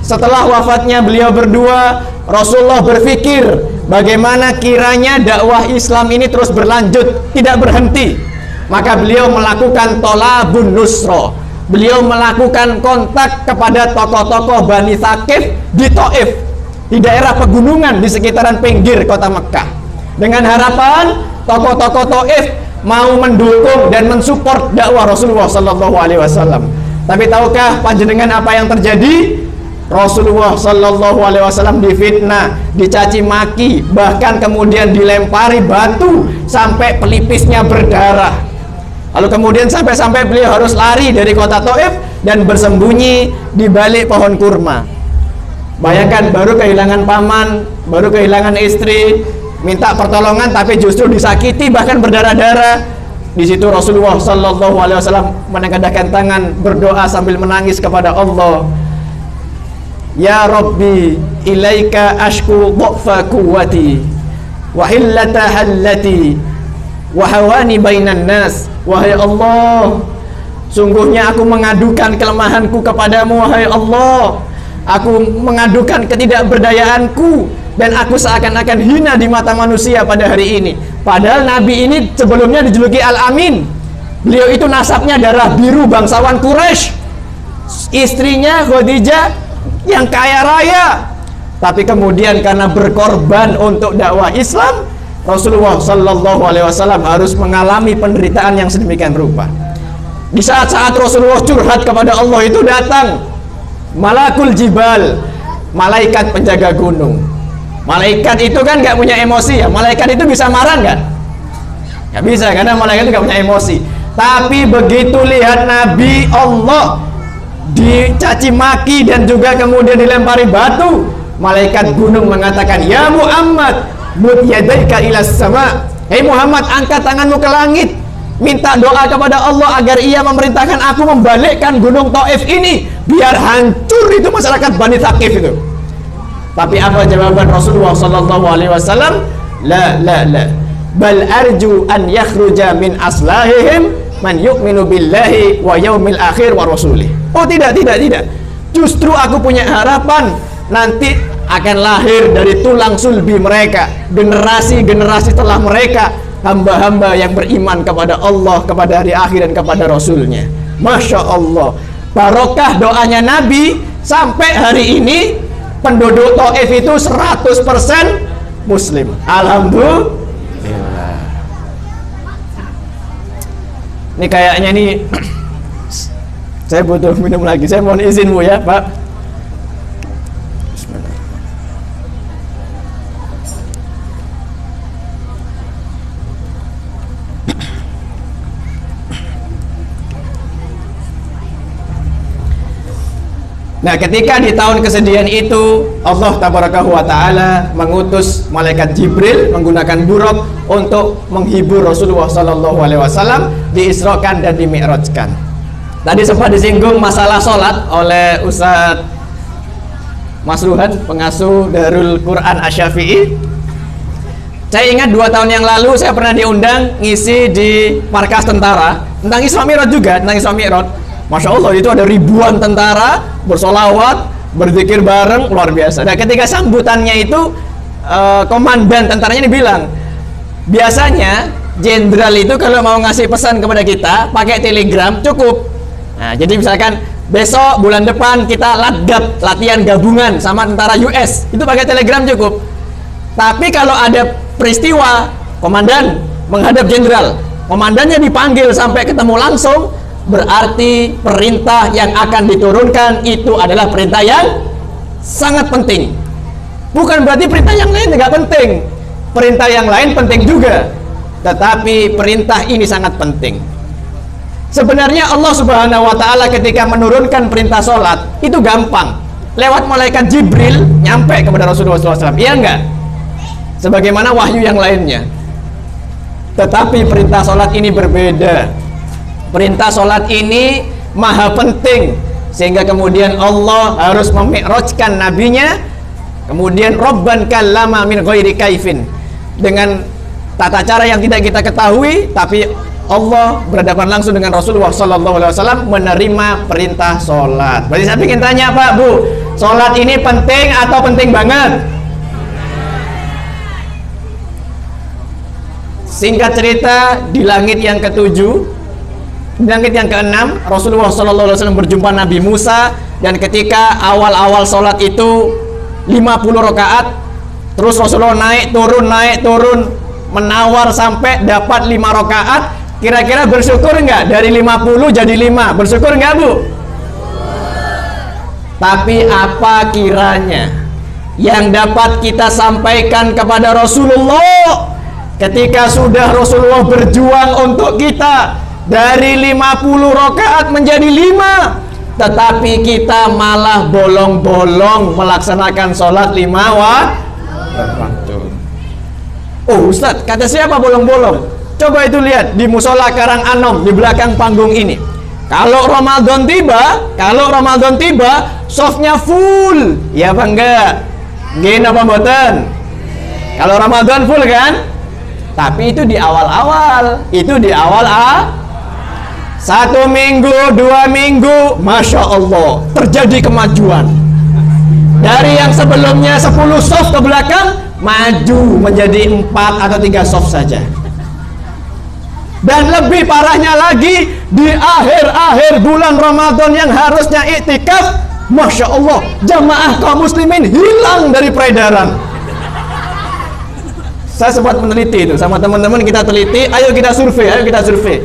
Setelah wafatnya beliau berdua, Rasulullah berpikir bagaimana kiranya dakwah Islam ini terus berlanjut, tidak berhenti. Maka beliau melakukan tolabun nusro. Beliau melakukan kontak kepada tokoh-tokoh Bani Thaqif di Taif, di daerah pegunungan di sekitaran pinggir kota Mekah, dengan harapan tokoh-tokoh Taif mau mendukung dan mensupport dakwah Rasulullah Sallallahu Alaihi Wasallam. Tapi tahukah panjenengan apa yang terjadi? Rasulullah Sallallahu Alaihi Wasallam difitnah, dicaci maki, bahkan kemudian dilempari batu sampai pelipisnya berdarah. Lalu kemudian sampai-sampai beliau harus lari dari kota Taif dan bersembunyi di balik pohon kurma. Bayangkan, baru kehilangan paman, baru kehilangan istri, minta pertolongan tapi justru disakiti bahkan berdarah-darah. Di situ Rasulullah Sallallahu Alaihi Wasallam menengadahkan tangan, berdoa sambil menangis kepada Allah. Ya Rabbi, ilaika ashku dha'fa quwwati wa hillata hallati wa hawani bainan nas. Wahai Allah, sungguhnya aku mengadukan kelemahanku kepadamu, wahai Allah. Aku mengadukan ketidakberdayaanku dan aku seakan-akan hina di mata manusia pada hari ini. Padahal Nabi ini sebelumnya dijuluki Al-Amin. Beliau itu nasabnya darah biru, bangsawan Quraisy. Istrinya Khadijah yang kaya raya. Tapi kemudian karena berkorban untuk dakwah Islam, Rasulullah Sallallahu Alaihi Wasallam harus mengalami penderitaan yang sedemikian rupa. Di saat-saat Rasulullah curhat kepada Allah itu datang Malakul Jibal, malaikat penjaga gunung. Malaikat itu kan nggak punya emosi ya. Malaikat itu bisa marah nggak? Nggak bisa, karena malaikat itu nggak punya emosi. Tapi begitu lihat Nabi Allah dicaci maki dan juga kemudian dilempari batu, malaikat gunung mengatakan, ya Muhammad, mud yadaika ilas sama. Hei Muhammad, angkat tanganmu ke langit, minta doa kepada Allah agar ia memerintahkan aku membalikkan gunung Taif ini, biar hancur itu masyarakat Bani Thaqif itu. Tapi apa jawaban Rasulullah sallallahu alaihi wasallam? La, bal arju an yakhruja min aslahihim man yu'minu billahi wa yaumil akhir wa rasulih. Oh tidak. Justru aku punya harapan nanti akan lahir dari tulang sulbi mereka, generasi-generasi setelah mereka, hamba-hamba yang beriman kepada Allah, kepada hari akhir dan kepada Rasulnya. Masya Allah, barokah doanya Nabi, sampai hari ini penduduk Taif itu 100% Muslim. Alhamdulillah. Ini kayaknya nih saya butuh minum lagi. Saya mohon izin Bu ya Pak. Nah, ketika di tahun kesedihan itu Allah tabarakahu wa ta'ala mengutus malaikat Jibril menggunakan buruk untuk menghibur Rasulullah sallallahu alaihi wasallam, diisrokan dan dimi'rajkan. Tadi sempat disinggung masalah sholat oleh Ustadz Mas Ruhan, pengasuh Darul Quran Asy-Syafi'i. Saya ingat 2 tahun yang lalu saya pernah diundang ngisi di markas tentara tentang Isra Mi'raj juga, tentang Isra Mi'raj. Masya Allah, itu ada ribuan tentara bersolawat, berzikir bareng, luar biasa. Nah, ketika sambutannya itu komandan tentaranya dibilang, biasanya jenderal itu kalau mau ngasih pesan kepada kita pakai telegram cukup. Nah, jadi misalkan besok bulan depan kita latgab, latihan gabungan sama tentara US, itu pakai telegram cukup. Tapi kalau ada peristiwa komandan menghadap jenderal, komandannya dipanggil sampai ketemu langsung, berarti perintah yang akan diturunkan itu adalah perintah yang sangat penting. Bukan berarti perintah yang lain tidak penting, perintah yang lain penting juga, tetapi perintah ini sangat penting. Sebenarnya Allah Subhanahu wa ta'ala ketika menurunkan perintah sholat itu gampang, lewat malaikat Jibril nyampe kepada Rasulullah SAW, iya enggak? Sebagaimana wahyu yang lainnya. Tetapi perintah sholat ini berbeda. Perintah sholat ini maha penting, sehingga kemudian Allah harus memi'rajkan nabinya, kemudian Rabban kallama min ghairi kaifin, dengan tata cara yang tidak kita ketahui, tapi Allah berhadapan langsung dengan Rasulullah SAW menerima perintah sholat. Berarti saya ingin tanya Pak, Bu, sholat ini penting atau penting banget? Singkat cerita, di langit yang ketujuh, di langit yang keenam, Rasulullah SAW berjumpa Nabi Musa, dan ketika awal-awal sholat itu 50 rakaat, terus Rasulullah naik turun, menawar sampai dapat 5 rakaat. Kira-kira bersyukur enggak? Dari 50 jadi 5, bersyukur enggak Bu? Tapi apa kiranya yang dapat kita sampaikan kepada Rasulullah ketika sudah Rasulullah berjuang untuk kita dari 50 rakaat menjadi 5, tetapi kita malah bolong-bolong melaksanakan sholat 5 waktu. Oh Ustadz, kata siapa bolong-bolong? Coba itu lihat di musola Karang Anom di belakang panggung ini. Kalau Ramadan tiba, softnya full, ya apa enggak? Gini apa mboten? Kalau Ramadan full kan? Tapi itu di awal-awal, Satu minggu, 2 minggu, Masya Allah, terjadi kemajuan. Dari yang sebelumnya 10 soft ke belakang, maju menjadi 4 atau 3 soft saja. Dan lebih parahnya lagi, di akhir-akhir bulan Ramadan yang harusnya iktikaf, Masya Allah, jamaah kaum muslimin hilang dari peredaran. Saya sempat meneliti itu sama teman-teman, kita teliti, ayo kita survei.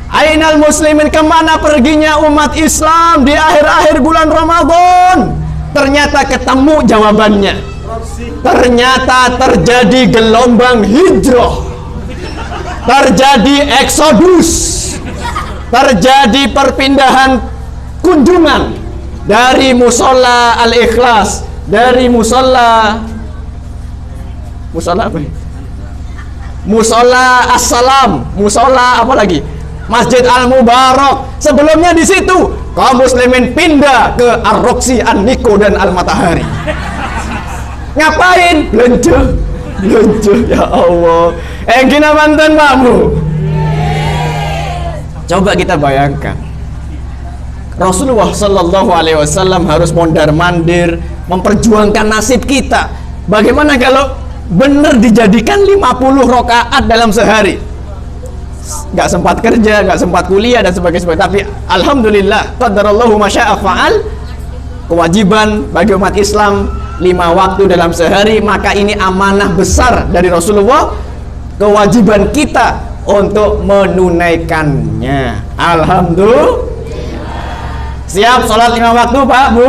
Ainal muslimin, kemana perginya umat Islam di akhir-akhir bulan Ramadan? Ternyata ketemu jawabannya. Ternyata terjadi gelombang hijrah, terjadi eksodus, terjadi perpindahan kunjungan dari musola Al-Ikhlas, dari musola apa? Musola Assalam, musola apa lagi? Masjid Al-Mubarak. Sebelumnya di situ kaum muslimin pindah ke Ar-Roksi, An-Niko dan Al-Matahari. Ngapain? Belanja. Ya Allah. Gina mantan makmu. Coba kita bayangkan. Rasulullah Sallallahu Alaihi Wasallam harus mondar-mandir memperjuangkan nasib kita. Bagaimana kalau benar dijadikan 50 rakaat dalam sehari? Gak sempat kerja, gak sempat kuliah dan sebagainya. Tapi alhamdulillah, qadarallahu masya'a fa'al. Kewajiban bagi umat Islam 5 waktu dalam sehari, maka ini amanah besar dari Rasulullah. Kewajiban kita untuk menunaikannya. Alhamdulillah. Siap sholat 5 waktu, Pak, Bu?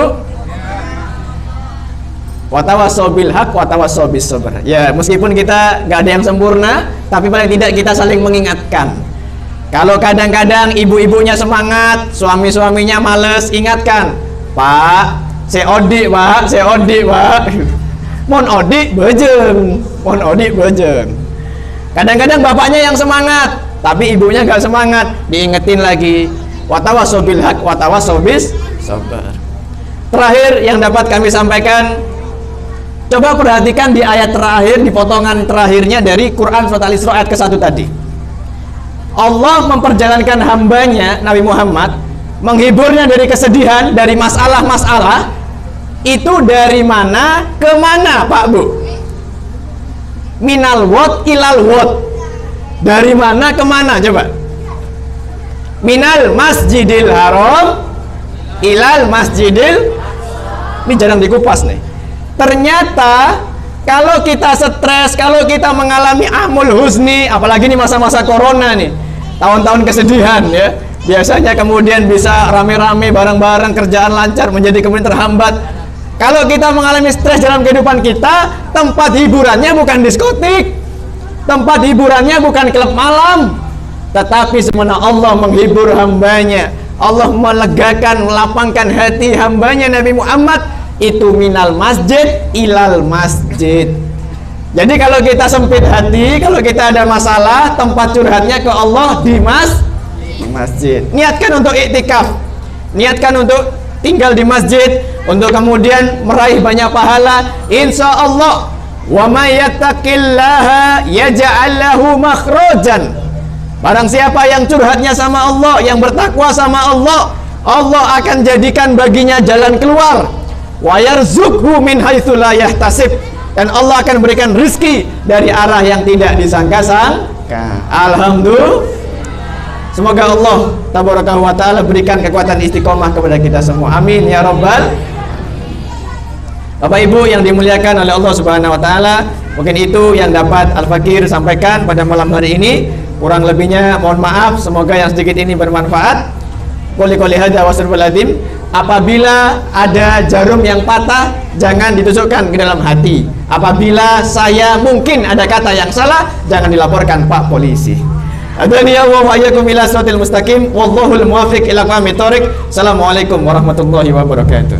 Watawassaw bil haq watawassaw bis sabr. Ya, meskipun kita nggak ada yang sempurna, tapi paling tidak kita saling mengingatkan. Kalau kadang-kadang ibu-ibunya semangat, suami-suaminya males, ingatkan, Pak, saya odik, Pak, saya odik, Pak. Mon odik bejeng, mon odik bejeng. Kadang-kadang bapaknya yang semangat, tapi ibunya nggak semangat, diingetin lagi. Watawassaw bil haq watawassaw bis sabr. Terakhir yang dapat kami sampaikan, coba perhatikan di ayat terakhir, di potongan terakhirnya dari Quran Surat Al-Isra ayat ke-1 tadi. Allah memperjalankan hambanya Nabi Muhammad, menghiburnya dari kesedihan, dari masalah-masalah. Itu dari mana ke mana, Pak, Bu? Minal wad ilal wad. Dari mana ke mana, coba? Minal masjidil haram ilal masjidil. Ini jarang dikupas nih. Ternyata kalau kita stres, kalau kita mengalami amul husni, apalagi ini masa-masa corona nih, tahun-tahun kesedihan ya, biasanya kemudian bisa rame-rame bareng-bareng, kerjaan lancar menjadi kemudian terhambat. Kalau kita mengalami stres dalam kehidupan kita, tempat hiburannya bukan diskotik, tempat hiburannya bukan klub malam, tetapi sebenarnya Allah menghibur hambanya. Allah melegakan, melapangkan hati hambanya Nabi Muhammad. Itu minal masjid ilal masjid. Jadi kalau kita sempit hati, kalau kita ada masalah, tempat curhatnya ke Allah di masjid. Niatkan untuk iktikaf, niatkan untuk tinggal di masjid, untuk kemudian meraih banyak pahala. Insya Allah, wa may yattaqillaha yaj'al lahu makhrajan. Barang siapa yang curhatnya sama Allah, yang bertakwa sama Allah, Allah akan jadikan baginya jalan keluar. Wa yarzuqhu min haitsu la yahtasib, dan Allah akan berikan rezeki dari arah yang tidak disangka-sangka. Alhamdulillah. Semoga Allah tabaraka wa taala berikan kekuatan istiqomah kepada kita semua. Amin ya rabbal. Bapak Ibu yang dimuliakan oleh Allah Subhanahu wa taala, mungkin itu yang dapat Al-Fakir sampaikan pada malam hari ini. Kurang lebihnya mohon maaf, semoga yang sedikit ini bermanfaat. Qul hadza wasrul adzim. Apabila ada jarum yang patah, jangan ditusukkan ke dalam hati. Apabila saya mungkin ada kata yang salah, jangan dilaporkan Pak Polisi. Adani Allah wa iyyakum ila siratal mustaqim. Wallahul muwaffiq ila aqwamit thoriq. Assalamualaikum warahmatullahi wabarakatuh.